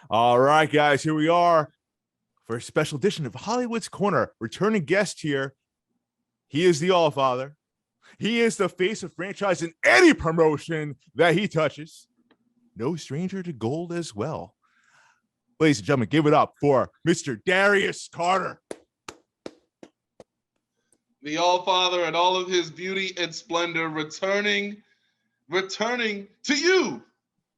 All right, guys, here we are for a special edition of Hollywood's Corner. Returning guest here. He is the All Father. He is the face of franchise in any promotion that he touches. No stranger to gold as well. Ladies and gentlemen, give it up for Mr. Darius Carter. The All Father and all of his beauty and splendor returning to you,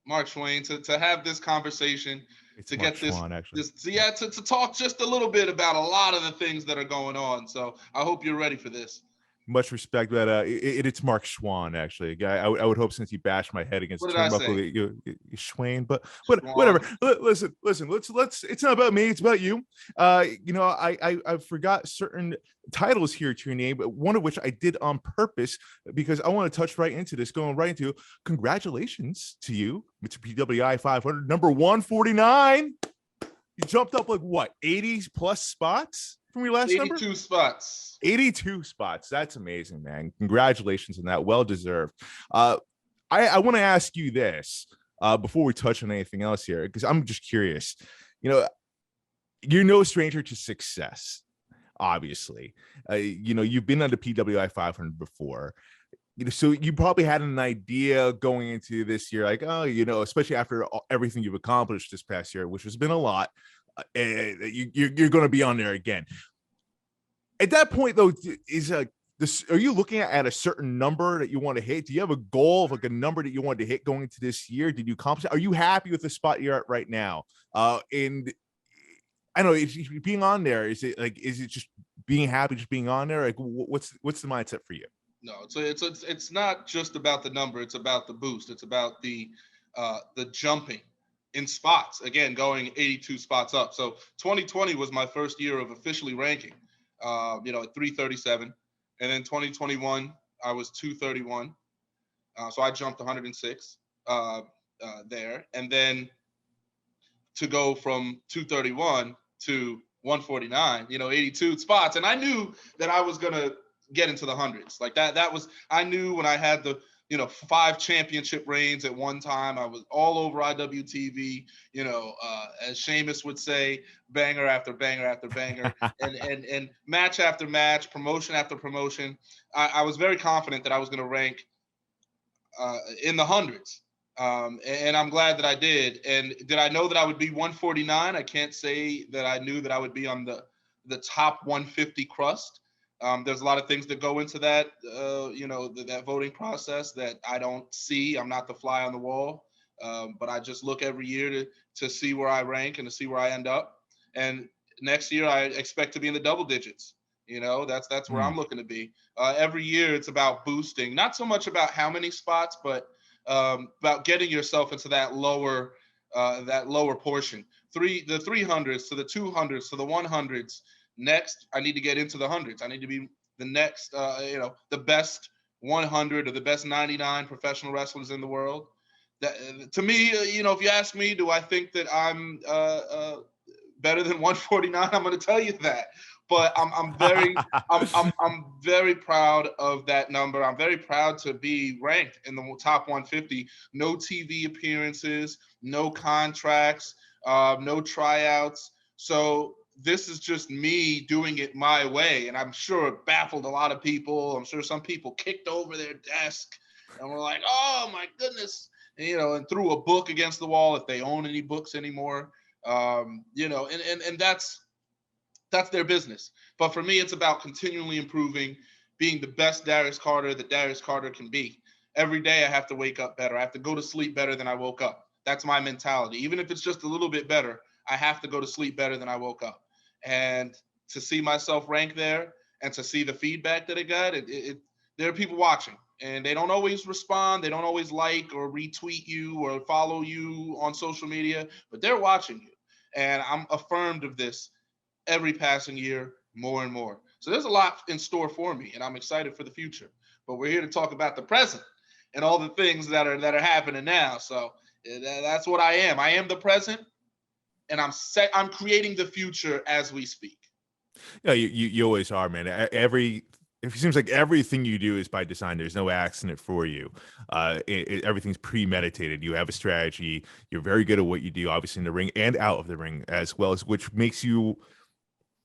Marc Chouen, to have this conversation, It's to Marc get this, Chouen, actually. to talk just a little bit about a lot of the things that are going on. So I hope you're ready for this. Much respect, but it's Marc Chouen, actually. Guy, I would hope, since you bashed my head against What did I turnbuckle, say? Chouen, but Chouen. whatever. Listen. Let's. It's not about me. It's about you. I forgot certain titles here to your name, but one of which I did on purpose because I want to touch right into this. Going right into congratulations to you, Mr. PWI 500, number 149. You jumped up like what, 80 plus spots from your last 82 number? 82 spots. 82 spots. That's amazing, man. Congratulations on that. Well deserved. I want to ask you this before we touch on anything else here, because I'm just curious. You're no stranger to success, obviously. You've been on the PWI 500 before. So you probably had an idea going into this year, like, especially after everything you've accomplished this past year, which has been a lot, you're going to be on there again. At that point, though, are you looking at a certain number that you want to hit? Do you have a goal of like a number that you wanted to hit going into this year? Did you accomplish it? Are you happy with the spot you're at right now? And I don't know, being on there, is it just being happy, just being on there? Like, what's the mindset for you? No, it's not just about the number. It's about the boost. It's about the jumping in spots. Again, going 82 spots up. So 2020 was my first year of officially ranking. At 337, and then 2021 I was 231. So I jumped 106 there, and then to go from 231 to 149, 82 spots, and I knew that I was gonna get into the hundreds. Like that was, I knew when I had the 5 championship reigns at one time. I was all over IWTV, as Sheamus would say, banger after banger after banger, and match after match, promotion after promotion. I was very confident that I was going to rank in the hundreds. And I'm glad that I did. And did I know that I would be 149? I can't say that I knew that I would be on the top 150 crust. There's a lot of things that go into that, that voting process that I don't see. I'm not the fly on the wall, but I just look every year to see where I rank and to see where I end up. And next year, I expect to be in the double digits. That's where I'm looking to be. Every year, it's about boosting, not so much about how many spots, but about getting yourself into that lower portion. The 300s to the 200s to the 100s. Next, I need to get into the hundreds. I need to be the next, the best 100 or the best 99 professional wrestlers in the world. That, to me, if you ask me, do I think that I'm better than 149? I'm going to tell you that. But I'm very proud of that number. I'm very proud to be ranked in the top 150. No TV appearances, no contracts, no tryouts. So this is just me doing it my way. And I'm sure it baffled a lot of people. I'm sure some people kicked over their desk and were like, oh my goodness, and threw a book against the wall if they own any books anymore. And that's their business. But for me, it's about continually improving, being the best Darius Carter that Darius Carter can be. Every day I have to wake up better. I have to go to sleep better than I woke up. That's my mentality. Even if it's just a little bit better, I have to go to sleep better than I woke up. And to see myself rank there and to see the feedback that I got, there are people watching, and they don't always respond. They don't always like or retweet you or follow you on social media, but they're watching you. And I'm affirmed of this every passing year, more and more. So there's a lot in store for me, and I'm excited for the future. But we're here to talk about the present and all the things that are happening now. So that's what I am. I am the present, and I'm creating the future as we speak. You always are, man. Every it seems like everything you do is by design. There's no accident for you. Everything's premeditated. You have a strategy. You're very good at what you do, obviously in the ring and out of the ring as well, as which makes you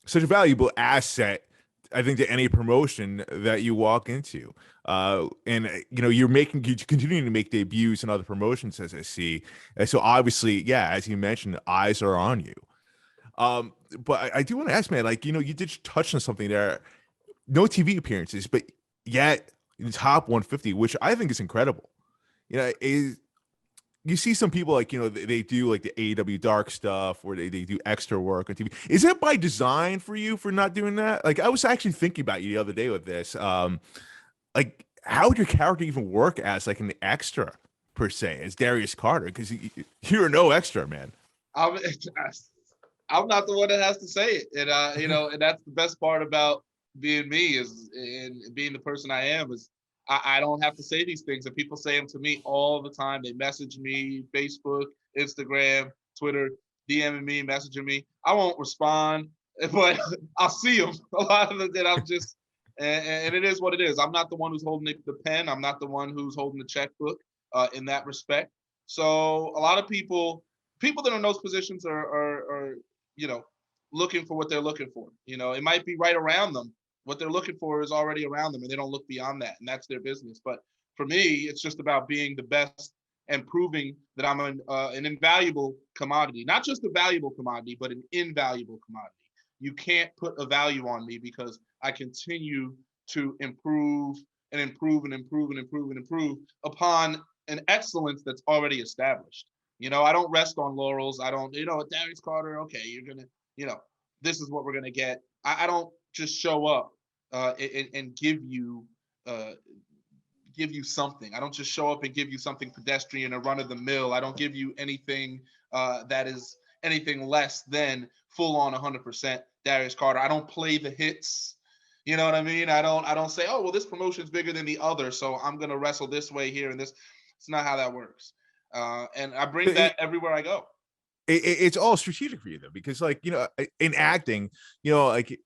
such a valuable asset, I think, to any promotion that you walk into. And you're continuing to make debuts in other promotions, as I see. And so obviously, yeah, as you mentioned, eyes are on you. But I do want to ask, man, like, you did touch on something there. No TV appearances, but yet in the top 150, which I think is incredible. Is you see some people like, they do like the AEW dark stuff where they do extra work on TV. Is that by design for you for not doing that? Like, I was actually thinking about you the other day with this. Like, how would your character even work as like an extra per se, as Darius Carter? Because you're no extra, man. I'm, I'm not the one that has to say it, and and that's the best part about being me is and being the person I am is I don't have to say these things, and people say them to me all the time. They message me, Facebook, Instagram, Twitter, DMing me, messaging me. I won't respond, but I'll see them a lot of them. That I'm just, and it is what it is. I'm not the one who's holding the pen. I'm not the one who's holding the checkbook in that respect. So a lot of people that are in those positions are looking for what they're looking for. It might be right around them. What they're looking for is already around them, and they don't look beyond that, and that's their business. But for me, it's just about being the best and proving that I'm an invaluable commodity, not just a valuable commodity, but an invaluable commodity. You can't put a value on me because I continue to improve and improve and improve and improve and improve upon an excellence that's already established. I don't rest on laurels. I don't, Darius Carter, okay, you're going to, this is what we're going to get. I don't just show up and give you something. I don't just show up and give you something pedestrian or run of the mill. I don't give you anything that is anything less than full on 100% Darius Carter. I don't play the hits. You know what I mean? I don't say, oh, well, this promotion's bigger than the other, so I'm going to wrestle this way here and this. It's not how that works. And I bring that everywhere I go. It's all strategic for you though, because like, in acting, like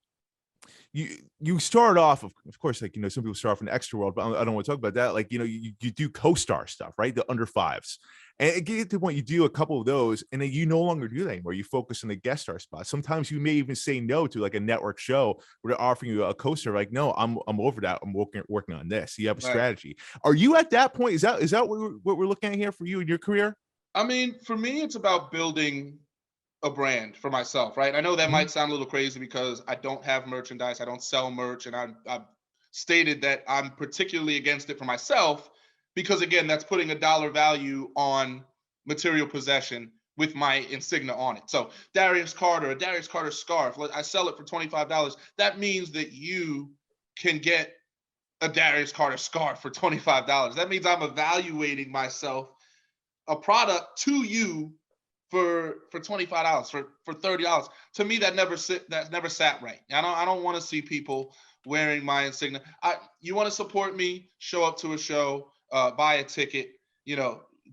you start off, of course, like, some people start off in the extra world, but I don't want to talk about that. Like, you do co-star stuff, right? The under fives. And it gets to the point you do a couple of those, and then you no longer do that anymore. You focus on the guest star spot. Sometimes you may even say no to like a network show where they're offering you a co-star. Like, no, I'm over that. I'm working on this. You have a strategy. Are you at that point? Is that what we're looking at here for you in your career? I mean, for me, it's about building a brand for myself, right? I know that might sound a little crazy because I don't have merchandise. I don't sell merch. And I've stated that I'm particularly against it for myself because, again, that's putting a dollar value on material possession with my insignia on it. So Darius Carter, a Darius Carter scarf, I sell it for $25. That means that you can get a Darius Carter scarf for $25. That means I'm evaluating myself a product to you for $25, for $30. To me, that never sat right. I don't want to see people wearing my insignia. You want to support me? Show up to a show, buy a ticket,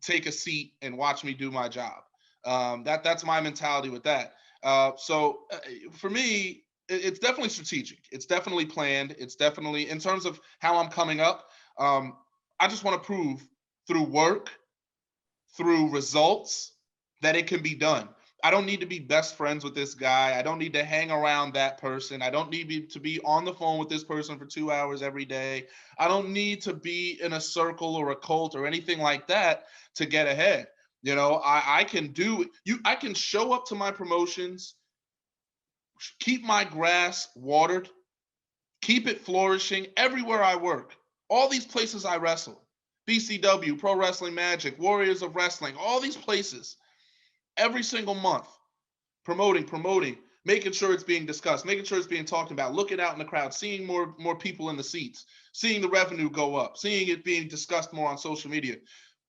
take a seat and watch me do my job. That's my mentality with that. So for me, it's definitely strategic. It's definitely planned. It's definitely in terms of how I'm coming up. I just want to prove through work, through results, that it can be done. I don't need to be best friends with this guy. I don't need to hang around that person. I don't need to be on the phone with this person for 2 hours every day. I don't need to be in a circle or a cult or anything like that to get ahead. I can do you. I can show up to my promotions, keep my grass watered, keep it flourishing everywhere I work. All these places I wrestle, BCW, Pro Wrestling Magic, Warriors of Wrestling, all these places, every single month, promoting, making sure it's being discussed, making sure it's being talked about, looking out in the crowd, seeing more people in the seats, seeing the revenue go up, seeing it being discussed more on social media.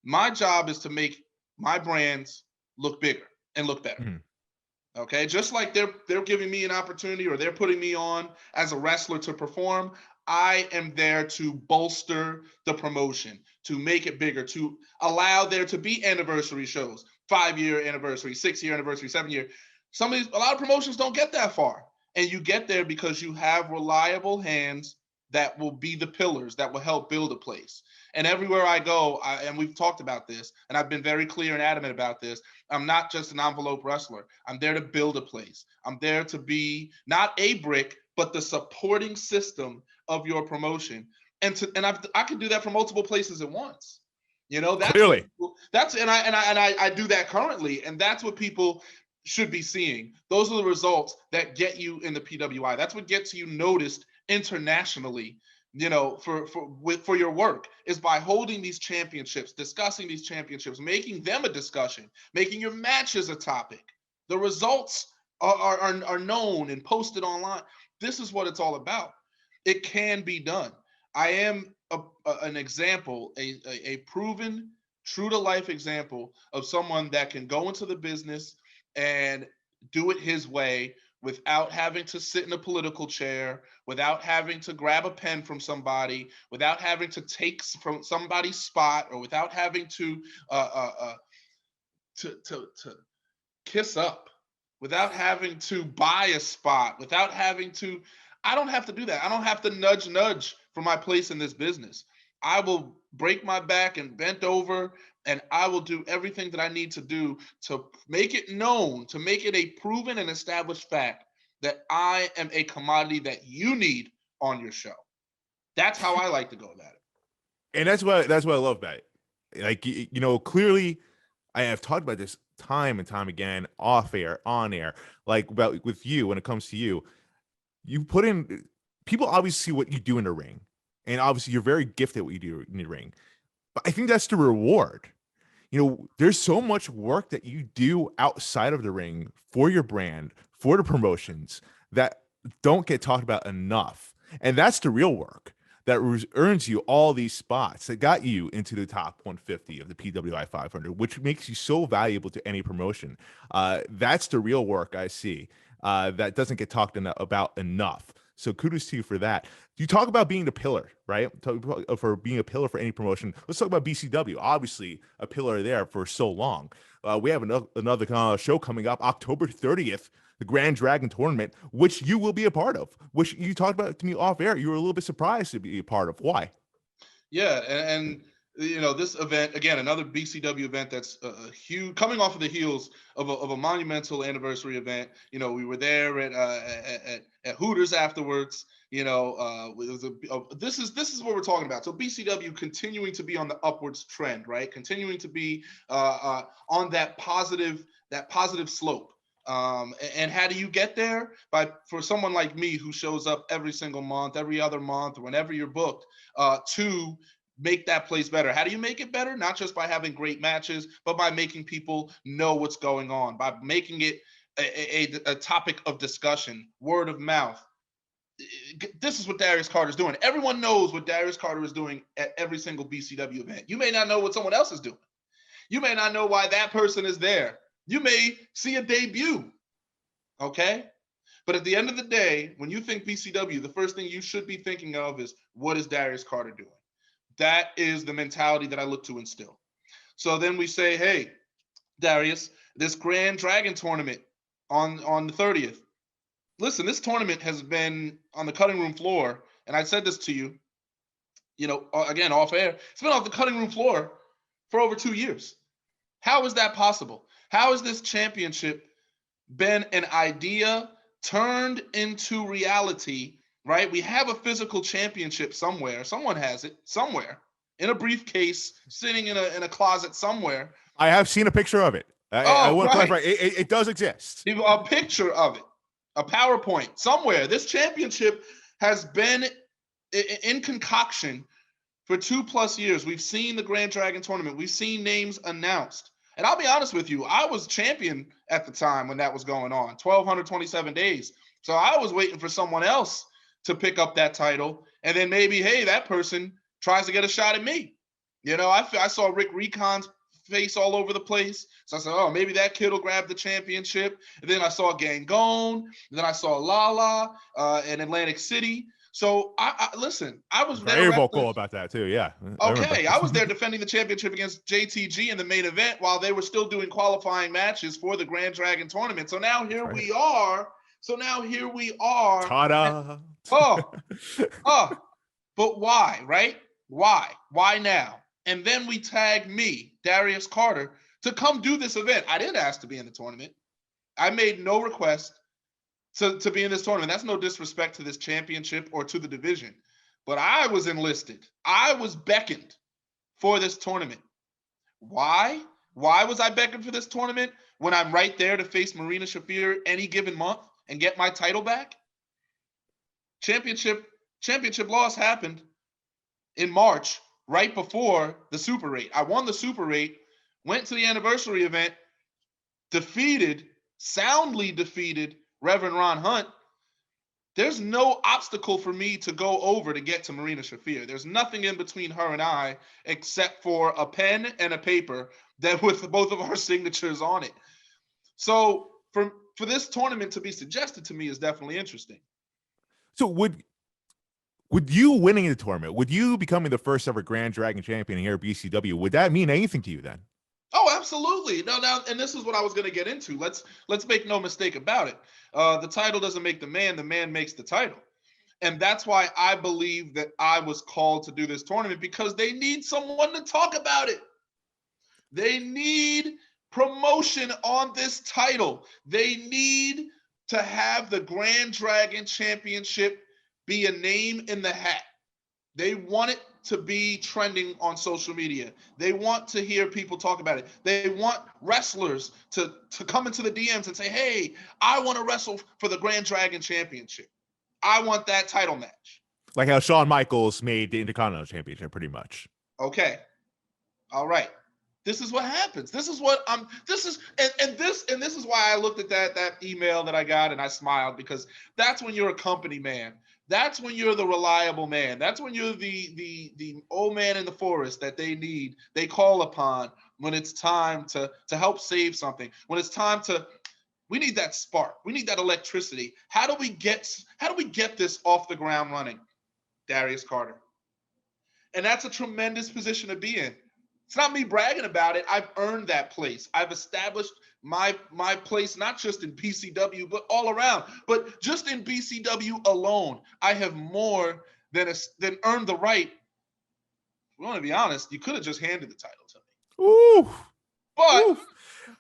My job is to make my brands look bigger and look better. Mm-hmm. Okay, just like they're giving me an opportunity or they're putting me on as a wrestler to perform, I am there to bolster the promotion, to make it bigger, to allow there to be anniversary shows, 5-year anniversary, 6-year anniversary, 7-year. A lot of promotions don't get that far. And you get there because you have reliable hands that will be the pillars that will help build a place. And everywhere I go, and we've talked about this, and I've been very clear and adamant about this, I'm not just an envelope wrestler. I'm there to build a place. I'm there to be not a brick, but the supporting system of your promotion. I can do that from multiple places at once. You know, Clearly. I do that currently, and that's what people should be seeing. Those are the results that get you in the PWI. That's what gets you noticed internationally, you know, for your work, is by holding these championships, discussing these championships, making them a discussion, making your matches a topic. The results are known and posted online. This is what it's all about. It can be done. I am an example, a proven, true to life example of someone that can go into the business and do it his way without having to sit in a political chair, without having to grab a pen from somebody, without having to take from somebody's spot, or without having to kiss up, without having to buy a spot, without having to. I don't have to do that. I don't have to nudge for my place in this business. I will break my back and bent over, and I will do everything that I need to do to make it known, to make it a proven and established fact that I am a commodity that you need on your show. That's how I like to go about it. And that's what I love about it. Like, you know, clearly I have talked about this time and time again, off air, on air, like about with you. When it comes to you, you put in, people obviously see what you do in the ring, and obviously you're very gifted at what you do in the ring. But I think that's the reward. You know, there's so much work that you do outside of the ring for your brand, for the promotions, that don't get talked about enough. And that's the real work that earns you all these spots, that got you into the top 150 of the PWI 500, which makes you so valuable to any promotion. That's the real work I see that doesn't get talked about enough. So kudos to you for that. You talk about being the pillar, right? For being a pillar for any promotion. Let's talk about BCW. Obviously, a pillar there for so long. We have another show coming up October 30th, the Grand Dragon Tournament, which you will be a part of, which you talked about to me off air. You were a little bit surprised to be a part of. Why? Yeah, and you know, this event, again, another BCW event that's huge, coming off of the heels of a monumental anniversary event. You know, we were there at Hooters afterwards. You know, this is what we're talking about. So BCW continuing to be on the upwards trend, right? Continuing to be on that positive slope. And how do you get there? For someone like me who shows up every single month, every other month, or whenever you're booked, to make that place better. How do you make it better? Not just by having great matches, but by making people know what's going on, by making it a topic of discussion, word of mouth. This is what Darius Carter is doing. Everyone knows what Darius Carter is doing at every single BCW event. You may not know what someone else is doing. You may not know why that person is there. You may see a debut, okay? But at the end of the day, when you think BCW, the first thing you should be thinking of is, what is Darius Carter doing? That is the mentality that I look to instill. So then we say, hey, Darius, this Grand Dragon tournament on the 30th. Listen, this tournament has been on the cutting room floor, and I said this to you, you know, again, off air. It's been off the cutting room floor for over 2 years. How is that possible? How has this championship been an idea turned into reality, right? We have a physical championship somewhere. Someone has it somewhere in a briefcase, sitting in a closet somewhere. I have seen a picture of it. I want to clarify. It does exist. A picture of it, a PowerPoint somewhere. This championship has been in concoction for 2+ years. We've seen the Grand Dragon tournament. We've seen names announced. And I'll be honest with you, I was champion at the time when that was going on, 1,227 days. So I was waiting for someone else to pick up that title. And then maybe, hey, that person tries to get a shot at me. You know, I saw Rick Recon's face all over the place. So I said, oh, maybe that kid will grab the championship. And then I saw Gangone. And then I saw Lala in Atlantic City. So listen, I was very vocal about that too. Yeah. Okay. I was there defending the championship against JTG in the main event while they were still doing qualifying matches for the Grand Dragon tournament. So now here we are. Ta-da. But why, right? Why? Why now? And then we tag me, Darius Carter, to come do this event. I didn't ask to be in the tournament. I made no request to be in this tournament. That's no disrespect to this championship or to the division. But I was enlisted. I was beckoned for this tournament. Why? Why was I beckoned for this tournament when I'm right there to face Marina Shafir any given month and get my title back? Championship loss happened in March, right before the Super 8. I won the Super 8, went to the anniversary event, soundly defeated Reverend Ron Hunt. There's no obstacle for me to go over to get to Marina Shafir. There's nothing in between her and I except for a pen and a paper that with both of our signatures on it. So for this tournament to be suggested to me is definitely interesting. So would you winning the tournament, would you becoming the first ever Grand Dragon champion here at BCW, would that mean anything to you then? Oh, absolutely. Now, and this is what I was going to get into. Let's make no mistake about it. The title doesn't make the man makes the title. And that's why I believe that I was called to do this tournament, because they need someone to talk about it. They need promotion on this title. They need to have the Grand Dragon Championship be a name in the hat. They want it to be trending on social media. They want to hear people talk about it. They want wrestlers to come into the DMs and say, hey, I want to wrestle for the Grand Dragon Championship. I want that title match. Like how Shawn Michaels made the Intercontinental Championship, pretty much. Okay. All right. This is what happens. This is what this is why I looked at that email that I got and I smiled, because that's when you're a company man. That's when you're the reliable man. That's when you're the old man in the forest that they call upon when it's time to help save something. When it's time we need that spark. We need that electricity. How do we get this off the ground running? Darius Carter. And that's a tremendous position to be in. It's not me bragging about it. I've earned that place. I've established my place, not just in BCW, but all around. But just in BCW alone, I have more than earned the right. We want to be honest, you could have just handed the title to me. Ooh. But Ooh.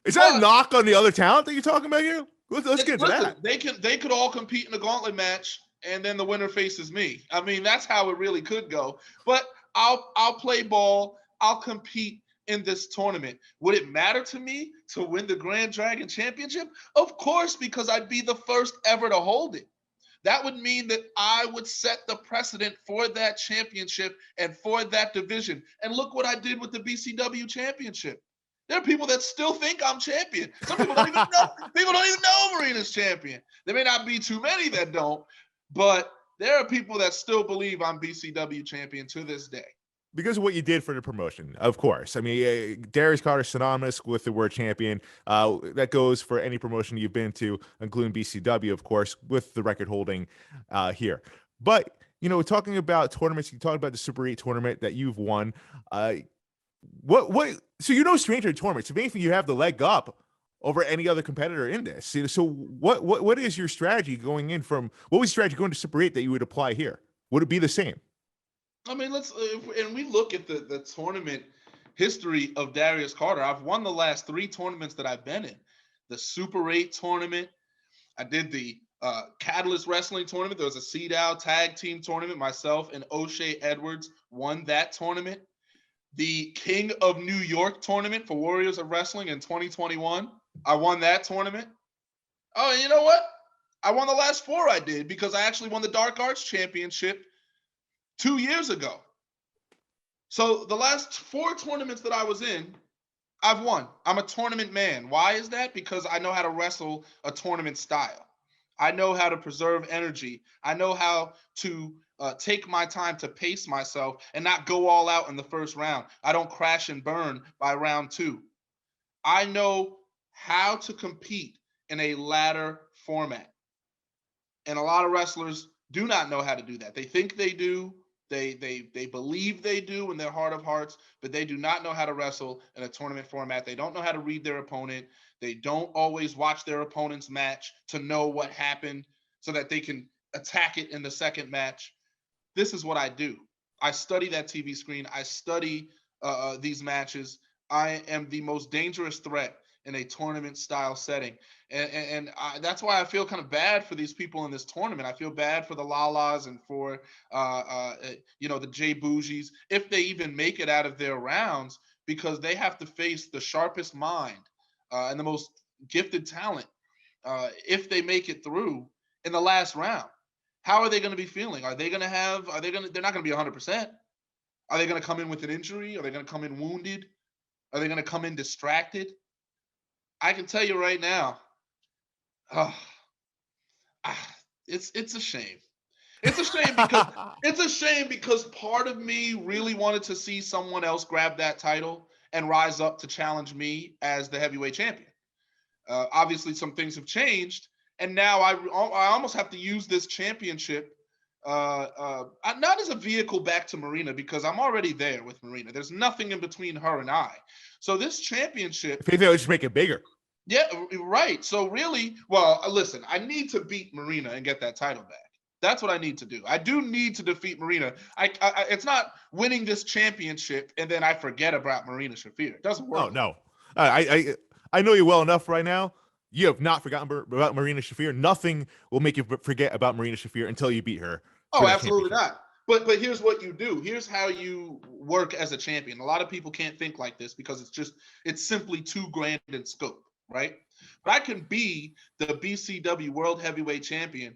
Is that a knock on the other talent that you're talking about here? Let's get into that. They could all compete in a gauntlet match, and then the winner faces me. I mean, that's how it really could go. But I'll play ball. I'll compete in this tournament. Would it matter to me to win the Grand Dragon Championship? Of course, because I'd be the first ever to hold it. That would mean that I would set the precedent for that championship and for that division. And look what I did with the BCW Championship. There are people that still think I'm champion. Some people don't even know. People don't even know Marina's champion. There may not be too many that don't, but there are people that still believe I'm BCW champion to this day. Because of what you did for the promotion, of course. I mean, Darius Carter synonymous with the word champion. That goes for any promotion you've been to, including BCW, of course, with the record holding here. But, talking about tournaments, you talked about the Super 8 tournament that you've won. So you're no stranger to tournaments. If anything, you have the leg up over any other competitor in this. So what is your strategy going in from, what was your strategy going to Super 8 that you would apply here? Would it be the same? I mean, and we look at the tournament history of Darius Carter. I've won the last 3 tournaments that I've been in. The Super 8 tournament. I did the Catalyst Wrestling tournament. There was a CDAO tag team tournament. Myself and O'Shea Edwards won that tournament. The King of New York tournament for Warriors of Wrestling in 2021. I won that tournament. Oh, and you know what? I won the last 4 I did, because I actually won the Dark Arts Championship 2 years ago. So the last 4 tournaments that I was in, I've won. I'm a tournament man. Why is that? Because I know how to wrestle a tournament style. I know how to preserve energy. I know how to take my time to pace myself and not go all out in the first round. I don't crash and burn by round 2. I know how to compete in a ladder format. And a lot of wrestlers do not know how to do that. They think they do. They believe they do in their heart of hearts, but they do not know how to wrestle in a tournament format. They don't know how to read their opponent. They don't always watch their opponent's match to know what happened so that they can attack it in the second match. This is what I do. I study that TV screen. I study these matches. I am the most dangerous threat in a tournament style setting. That's why I feel kind of bad for these people in this tournament. I feel bad for the Lalas and for, the Jay Bougies, if they even make it out of their rounds, because they have to face the sharpest mind and the most gifted talent if they make it through in the last round. How are they going to be feeling? They're not going to be 100%. Are they going to come in with an injury? Are they going to come in wounded? Are they going to come in distracted? I can tell you right now, it's a shame. It's a shame because part of me really wanted to see someone else grab that title and rise up to challenge me as the heavyweight champion. Obviously, some things have changed, and now I almost have to use this championship not as a vehicle back to Marina, because I'm already there with Marina. There's nothing in between her and I. So this championship, if anything, I would just make it bigger. Yeah, right. So really, well, listen, I need to beat Marina and get that title back. That's what I need to do. I do need to defeat Marina. It's not winning this championship and then I forget about Marina Shafir. It doesn't work. Oh no, I know you well enough right now. You have not forgotten about Marina Shafir. Nothing will make you forget about Marina Shafir until you beat her. Oh, absolutely not. But here's what you do. Here's how you work as a champion. A lot of people can't think like this because it's simply too grand in scope, right? But I can be the BCW World Heavyweight Champion.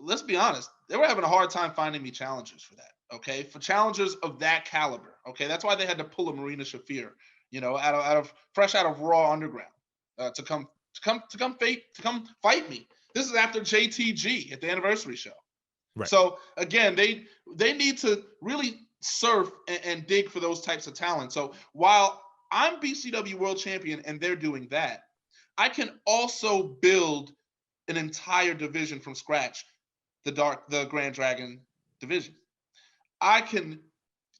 Let's be honest, they were having a hard time finding me challengers for that. Okay, for challengers of that caliber. Okay, that's why they had to pull a Marina Shafir, fresh out of Raw Underground, to come fight me. This is after JTG at the anniversary show. Right. So again, they need to really surf and dig for those types of talent. So while I'm BCW World Champion and they're doing that, I can also build an entire division from scratch, the Grand Dragon division. I can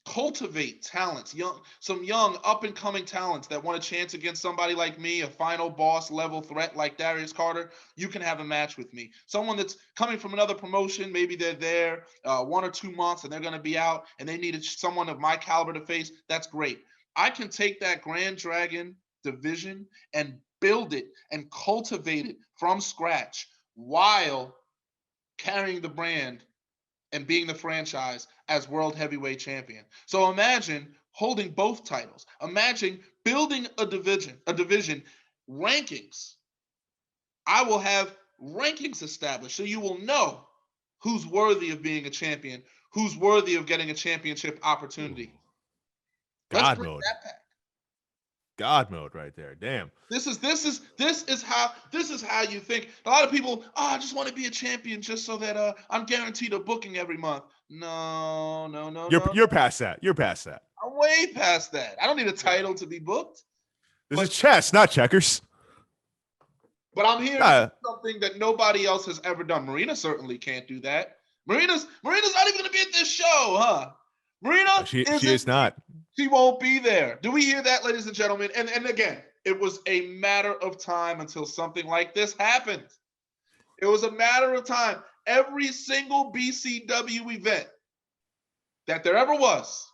cultivate talents, some young up-and-coming talents that want a chance against somebody like me, a final boss level threat like Darius Carter. You can have a match with me. Someone that's coming from another promotion, maybe they're there 1 or 2 months and they're going to be out and they needed someone of my caliber to face. That's great. I can take that Grand Dragon division and build it and cultivate it from scratch while carrying the brand and being the franchise as World Heavyweight Champion. So imagine holding both titles. Imagine building a division, rankings. I will have rankings established so you will know who's worthy of being a champion, who's worthy of getting a championship opportunity. God mode. God mode right there. Damn. This is how you think. A lot of people, I just want to be a champion just so that I'm guaranteed a booking every month. No. You're past that. You're past that. I'm way past that. I don't need a title to be booked. This is chess, not checkers. But I'm here to do something that nobody else has ever done. Marina certainly can't do that. Marina's not even going to be at this show, huh? Marina, she is not. She won't be there. Do we hear that, ladies and gentlemen? And again, it was a matter of time until something like this happened. It was a matter of time. Every single BCW event that there ever was,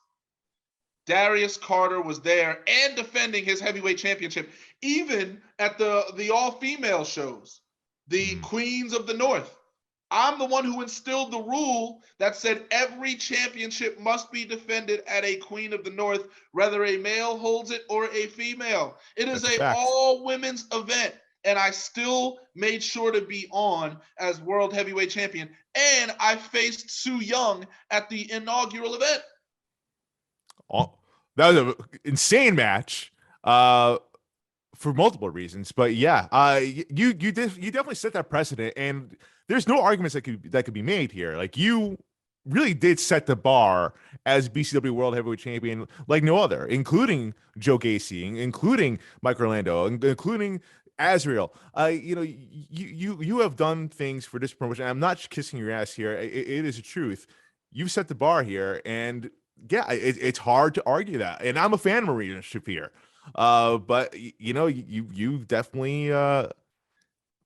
Darius Carter was there and defending his heavyweight championship, even at the all-female shows, the Queens of the North. I'm the one who instilled the rule that said every championship must be defended at a Queen of the North, whether a male holds it or a female. It is an all-women's event, and I still made sure to be on as World Heavyweight Champion, and I faced Su Yung at the inaugural event. Oh, that was an insane match for multiple reasons, but yeah, you definitely set that precedent, and there's no arguments that could be made here. Like, you really did set the bar as BCW World Heavyweight Champion like no other, including Joe Gacy, including Mike Orlando, including Azrael. You have done things for this promotion. I'm not kissing your ass here. It is the truth. You've set the bar here, and yeah, it's hard to argue that. And I'm a fan of Marina Shafir, but you definitely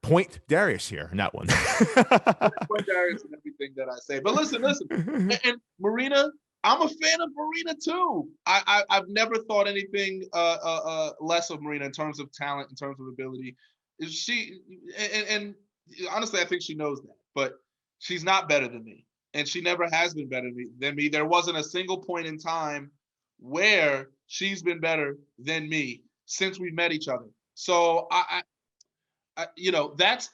point Darius here in that one. Point Darius and everything that I say. But listen, and Marina, I'm a fan of Marina too. I've never thought anything less of Marina in terms of talent, in terms of ability. She and honestly, I think she knows that. But she's not better than me, and she never has been better than me. There wasn't a single point in time where she's been better than me since we met each other. So I that's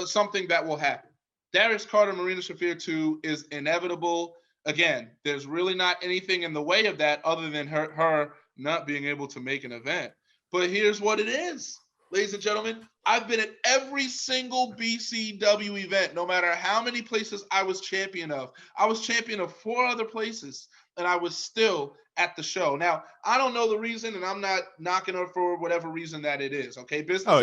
something that will happen. Darius Carter, Marina Shafir 2 is inevitable. Again, there's really not anything in the way of that other than her not being able to make an event. But here's what it is, ladies and gentlemen. I've been at every single BCW event, no matter how many places I was champion of. I was champion of 4 other places, and I was still at the show. Now, I don't know the reason, and I'm not knocking her for whatever reason that it is. Okay, business. Oh,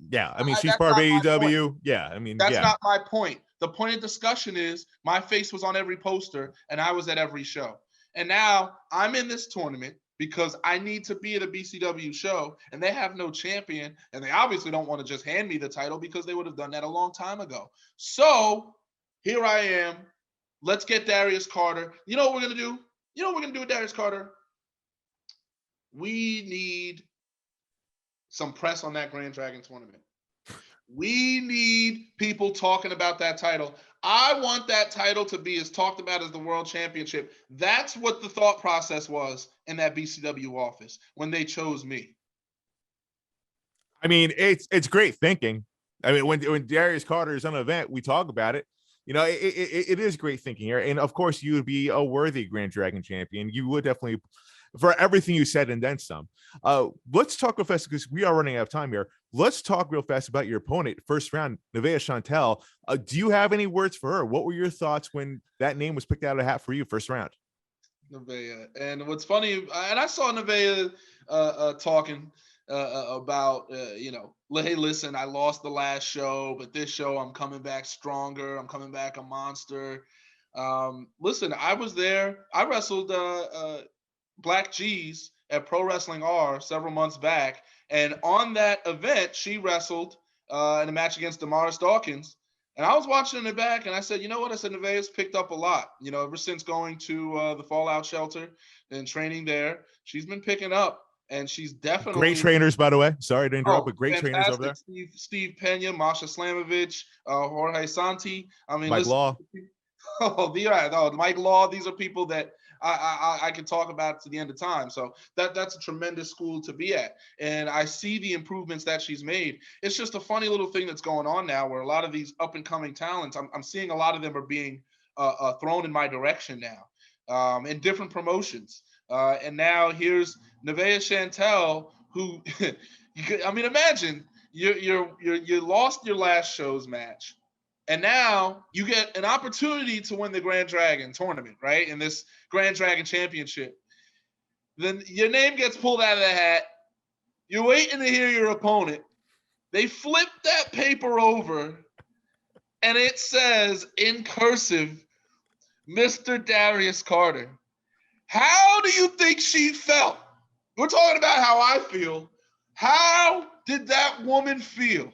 yeah. I mean, she's part of AEW. Yeah, I mean, that's not my point. The point of discussion is my face was on every poster, and I was at every show. And now I'm in this tournament because I need to be at a BCW show, and they have no champion, and they obviously don't want to just hand me the title because they would have done that a long time ago. So here I am. Let's get Darius Carter. You know what we're going to do? You know what we're going to do with Darius Carter? We need some press on that Grand Dragon tournament. We need people talking about that title. I want that title to be as talked about as the World Championship. That's what the thought process was in that BCW office when they chose me. I mean, it's great thinking. I mean, when Darius Carter is on an event, we talk about it. It is great thinking here. And of course, you would be a worthy Grand Dragon champion. You would definitely, for everything you said and then some. Let's talk real fast because we are running out of time here. Let's talk real fast about your opponent. First round, Nevaeh Chantel. Do you have any words for her? What were your thoughts when that name was picked out of the hat for you first round? Nevaeh. And what's funny, and I saw Nevaeh talking about, hey, listen, I lost the last show, but this show I'm coming back stronger. I'm coming back a monster. Listen, I was there. I wrestled Black G's at Pro Wrestling R several months back. And on that event, she wrestled in a match against Damaris Dawkins. And I was watching in the back, and I said, you know what? I said, Nevaeh's picked up a lot. Ever since going to the Fallout Shelter and training there, she's been picking up. And she's definitely great trainers, by the way. Sorry to interrupt, but great fantastic trainers over there. Steve Pena, Masha Slamovich, Jorge Santi. I mean, Mike Law. Mike Law. These are people that I can talk about to the end of time. So that's a tremendous school to be at. And I see the improvements that she's made. It's just a funny little thing that's going on now where a lot of these up and coming talents, I'm seeing a lot of them are being thrown in my direction now in different promotions. And now here's Nevaeh Chantel, who, I mean, imagine you lost your last show's match, and now you get an opportunity to win the Grand Dragon tournament, right? In this Grand Dragon Championship. Then your name gets pulled out of the hat. You're waiting to hear your opponent. They flip that paper over, and it says in cursive, Mr. Darius Carter. How do you think she felt? We're talking about how I feel. How did that woman feel?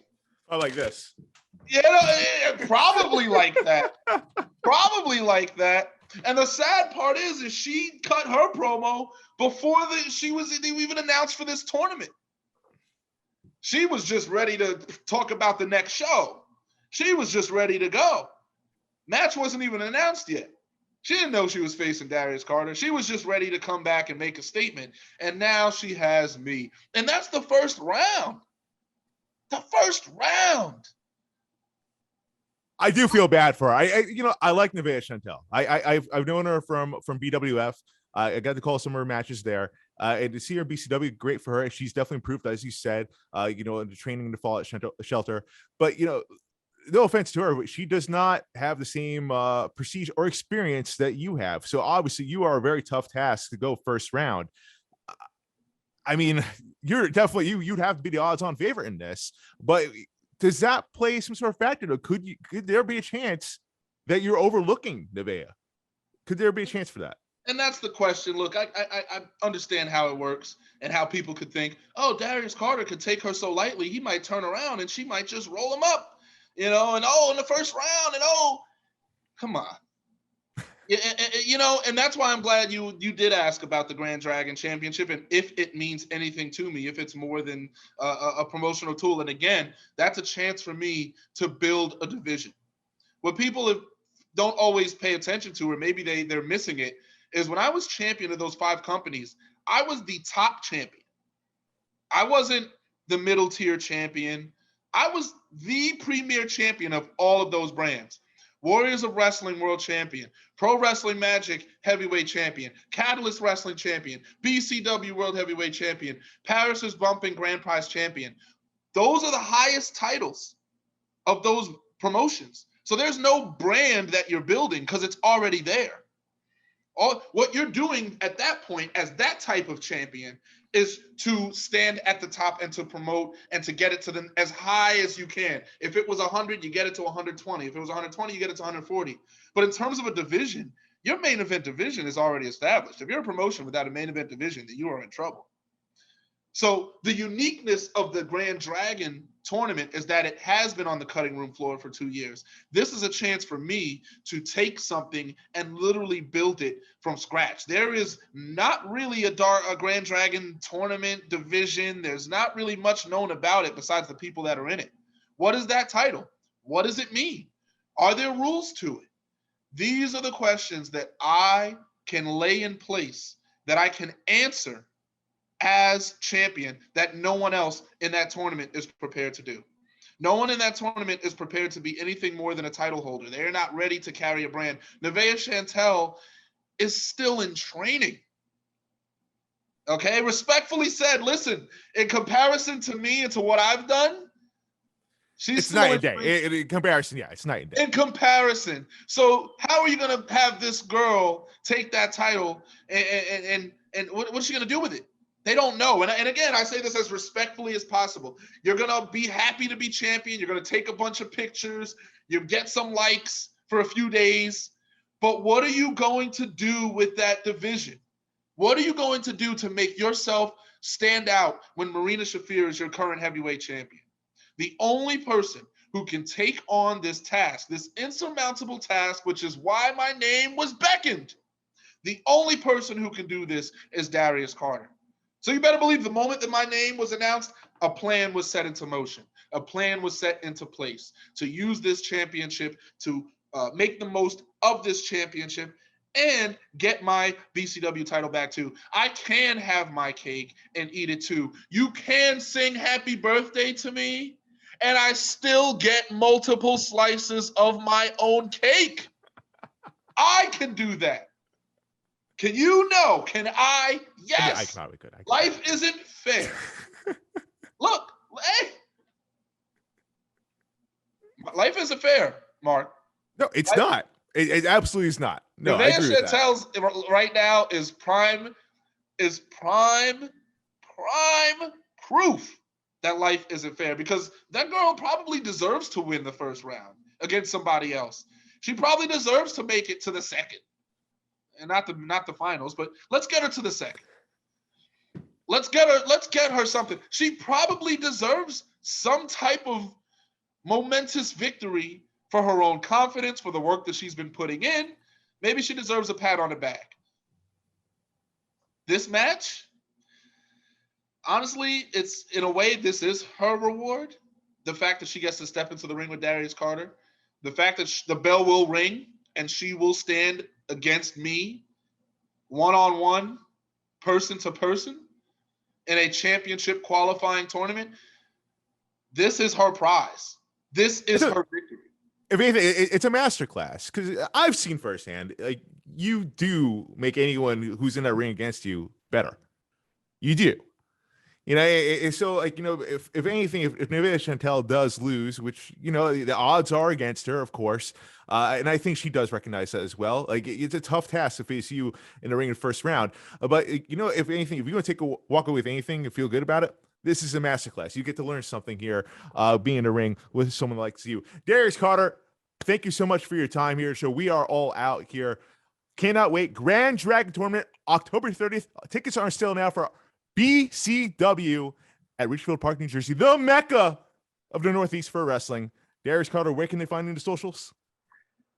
Oh, like this. Probably like that. Probably like that. And the sad part is she cut her promo before she was even announced for this tournament. She was just ready to talk about the next show. She was just ready to go. Match wasn't even announced yet. She didn't know she was facing Darius Carter. She was just ready to come back and make a statement. And now she has me. And that's the first round. The first round. I do feel bad for her. I like Nevaeh Chantel. I've known her from BWF. I got to call some of her matches there. And to see her BCW, great for her. She's definitely improved, as you said, in the training to fall at Shelter. But, no offense to her, but she does not have the same prestige or experience that you have. So obviously you are a very tough task to go first round. I mean, you're definitely, you'd have to be the odds-on favorite in this, but does that play some sort of factor? Could there be a chance that you're overlooking Nevaeh? Could there be a chance for that? And that's the question. Look, I understand how it works and how people could think, oh, Darius Carter could take her so lightly, he might turn around and she might just roll him up and in the first round, and come on. Yeah, and that's why I'm glad you did ask about the Grand Dragon Championship and if it means anything to me, if it's more than a promotional tool. And again, that's a chance for me to build a division. What people don't always pay attention to, or maybe they're missing it, is when I was champion of those 5 companies, I was the top champion. I wasn't the middle tier champion. I was the premier champion of all of those brands. Warriors of Wrestling World Champion, Pro Wrestling Magic Heavyweight Champion, Catalyst Wrestling Champion, BCW World Heavyweight Champion, Paris is Bumping Grand Prize Champion. Those are the highest titles of those promotions. So there's no brand that you're building because it's already there. What you're doing at that point as that type of champion is to stand at the top and to promote and to get it to as high as you can. If it was 100, you get it to 120. If it was 120, you get it to 140. But in terms of a division, your main event division is already established. If you're a promotion without a main event division, then you are in trouble. So the uniqueness of the Grand Dragon tournament is that it has been on the cutting room floor for 2 years. This is a chance for me to take something and literally build it from scratch. There is not really a Grand Dragon tournament division. There's not really much known about it besides the people that are in it. What is that title? What does it mean? Are there rules to it? These are the questions that I can lay in place, that I can answer as champion, that no one else in that tournament is prepared to do. No one in that tournament is prepared to be anything more than a title holder. They're not ready to carry a brand. Nevaeh Chantel is still in training. Okay, respectfully said, listen, in comparison to me and to what I've done, it's night and day. In comparison, yeah, it's night and day. In comparison. So how are you going to have this girl take that title and what's she going to do with it? They don't know. And again, I say this as respectfully as possible. You're going to be happy to be champion. You're going to take a bunch of pictures. You get some likes for a few days. But what are you going to do with that division? What are you going to do to make yourself stand out when Marina Shafir is your current heavyweight champion? The only person who can take on this task, this insurmountable task, which is why my name was beckoned, the only person who can do this is Darius Carter. So you better believe the moment that my name was announced, a plan was set into motion. A plan was set into place to use this championship, to make the most of this championship, and get my BCW title back too. I can have my cake and eat it too. You can sing happy birthday to me, and I still get multiple slices of my own cake. I can do that. Can you know? Can I? Yes. Yeah, I probably could. Life isn't fair. Look, hey. Life isn't fair, Mark. No, it's not. It absolutely is not. No, I agree with that. Right now is prime proof that life isn't fair, because that girl probably deserves to win the first round against somebody else. She probably deserves to make it to the second. And not the finals, but let's get her to the second. Let's get her something. She probably deserves some type of momentous victory for her own confidence, for the work that she's been putting in. Maybe she deserves a pat on the back. This match, honestly, it's in a way, this is her reward. The fact that she gets to step into the ring with Darius Carter, the fact that the bell will ring and she will stand against me one-on-one, person to person, in a championship qualifying tournament. This is her prize. This is her victory. If anything, it's a masterclass, because I've seen firsthand, like, you do make anyone who's in that ring against you better. You do. You know, so, like, you know, if anything, if Nevaeh Chantel does lose, which, you know, the odds are against her, of course, and I think she does recognize that as well. Like, it's a tough task to face you in the ring in the first round. But, you know, if anything, if you're going to walk away with anything and feel good about it, this is a masterclass. You get to learn something here, being in the ring with someone like you. Darius Carter, thank you so much for your time here. So we are all out here. Cannot wait. Grand Dragon Tournament, October 30th. Tickets are still now for BCW at Richfield Park, New Jersey, the mecca of the Northeast for wrestling. Darius Carter, where can they find you in the socials?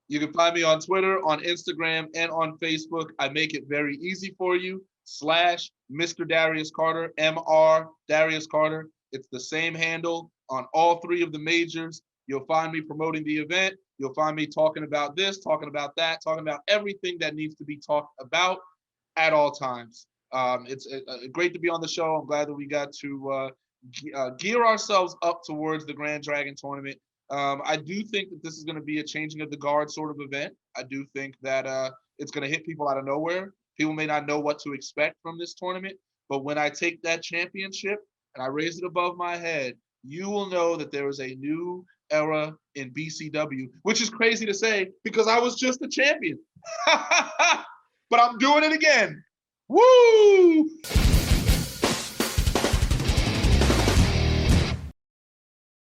You can find me on Twitter, on Instagram, and on Facebook. I make it very easy for you. /Mr. Darius Carter, MR Darius Carter. It's the same handle on all 3 of the majors. You'll find me promoting the event. You'll find me talking about this, talking about that, talking about everything that needs to be talked about at all times. It's great to be on the show. I'm glad that we got to gear ourselves up towards the Grand Dragon tournament. I do think that this is going to be a changing of the guard sort of event. I do think that it's going to hit people out of nowhere. People may not know what to expect from this tournament, but when I take that championship and I raise it above my head, you will know that there is a new era in BCW, which is crazy to say because I was just a champion. But I'm doing it again. Woo!